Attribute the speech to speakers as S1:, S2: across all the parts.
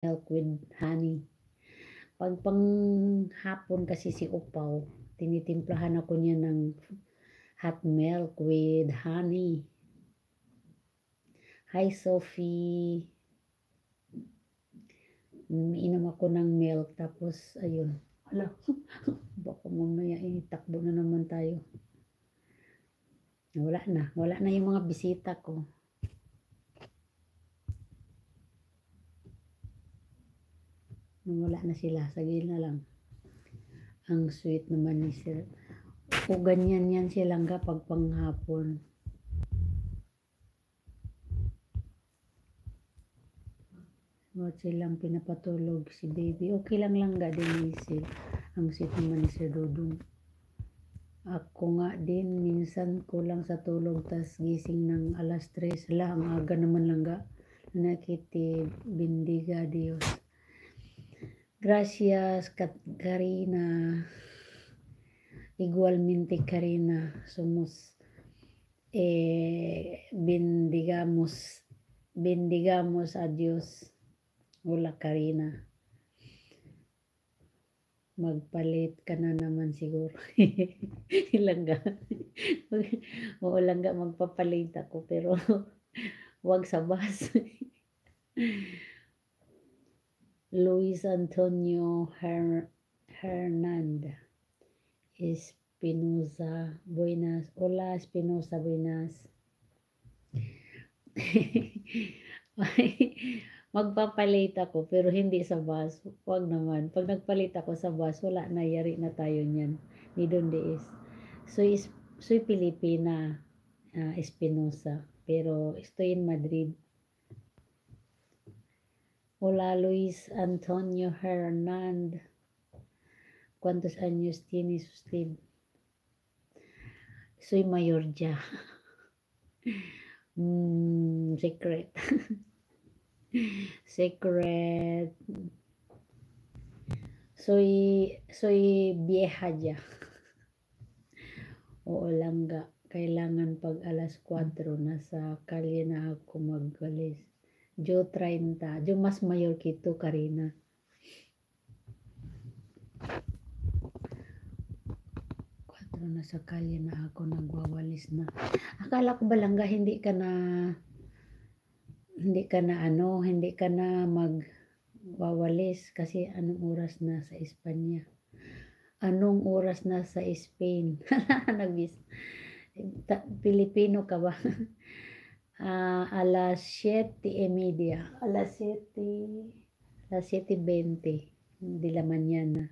S1: milk with honey. Pag panghapon kasi si Upaw, tinitimplahan ako niya ng hot milk with honey. Hi, Sophie. Inom ako ng milk, tapos, ayun. Hala, baka mamaya takbo na naman tayo. Wala na yung mga bisita ko. Wala na sila, sagil na lang. Ang sweet naman ni Sir. O ganyan yan silang kapag panghapon. Huwag silang pinapatulog si baby. Okay lang ga din ni Sir. Ang sweet naman ni Sir Dudong. Ako nga din, minsan kulang sa tulog, tas gising ng alas 3 lang. Ang aga naman lang ga. Nakiti, bindiga Dios. Gracias, Karina. Igualmente, Karina. Somos, bendigamos a Dios. Hola, Karina. Magpalit ka na naman siguro. Langga. Oo, langga, magpapalit ako, pero wag sa bus. Luis Antonio Hernand Espinosa Buenas. Hola, Espinosa Buenas. Magpapalit ako, pero hindi sa bus. Wag naman. Pag nagpalit ako sa bus, wala na, yari na tayo niyan. Ni donde es. Soy Pilipina, Espinosa, pero estoy en Madrid. Hola, Luis Antonio Hernand. ¿Cuántos años tienes usted? Soy mayor ya. Secret. Secret. Soy vieja ya. Oo, langga. Kailangan pag alas 4 nasa kalye na ako magwalis. Yo 30. Yo mas mayor kito, Karina. Nasa kalye na ako nagwawalis na. Akala ko ba langga hindi ka na magwawalis kasi anong oras na sa Espanya? Anong oras na sa Spain? Pilipino ka ba? Alas 7:30. Alas 7:20. Hindi laman yan na.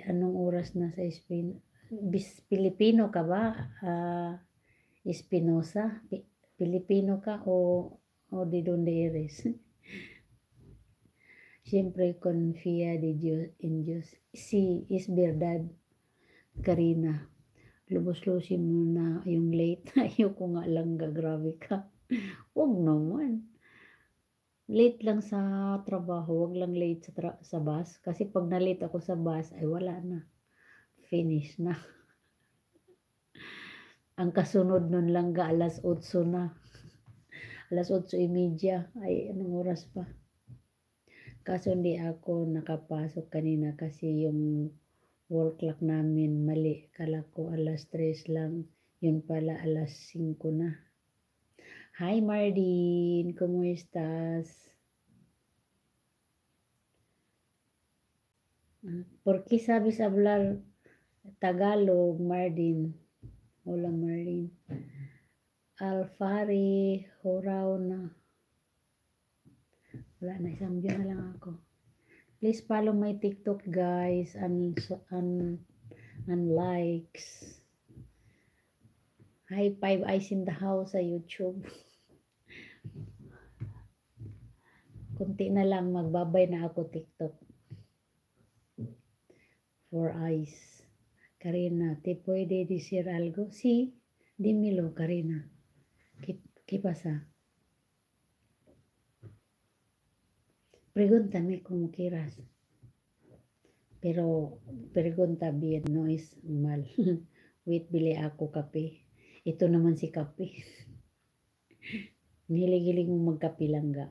S1: Anong oras na sa Spain? Pilipino ka ba? Espinosa? Pilipino ka o de donde eres? Siempre confía de Dios en Dios. Sí, es verdad, Karina. Lubos-lusin mo na yung late. Ayoko nga lang, grabe ka. Huwag naman. Late lang sa trabaho, wag lang late sa bus. Kasi pag na-late ako sa bus, ay wala na. Finish na. Ang kasunod nun lang alas 8 na. Alas 8:30. Ay, anong oras pa? Kaso hindi ako nakapasok kanina kasi yung work clock namin mali. Kala ko alas 3 lang. Yun pala alas 5 na. Hi Mardin, ¿cómo estás? ¿Por qué sabes hablar Tagalog, Mardin? Hola Mardin. Alfari, Horaw na. Wala na, isang view na lang ako. Please follow my TikTok guys and likes. Hi, 5 eyes in the house sa YouTube. Kunti na lang, magbabay na ako TikTok. 4 eyes. Karina, ¿te puede decir algo? Sí, dímelo, Karina. ¿Qué pasa? Pregúntame como quieras. Pero pregunta bien, no es mal. Wait, bili ako kape. Ito naman si kape. Nihilig-hilig mong magkape langga.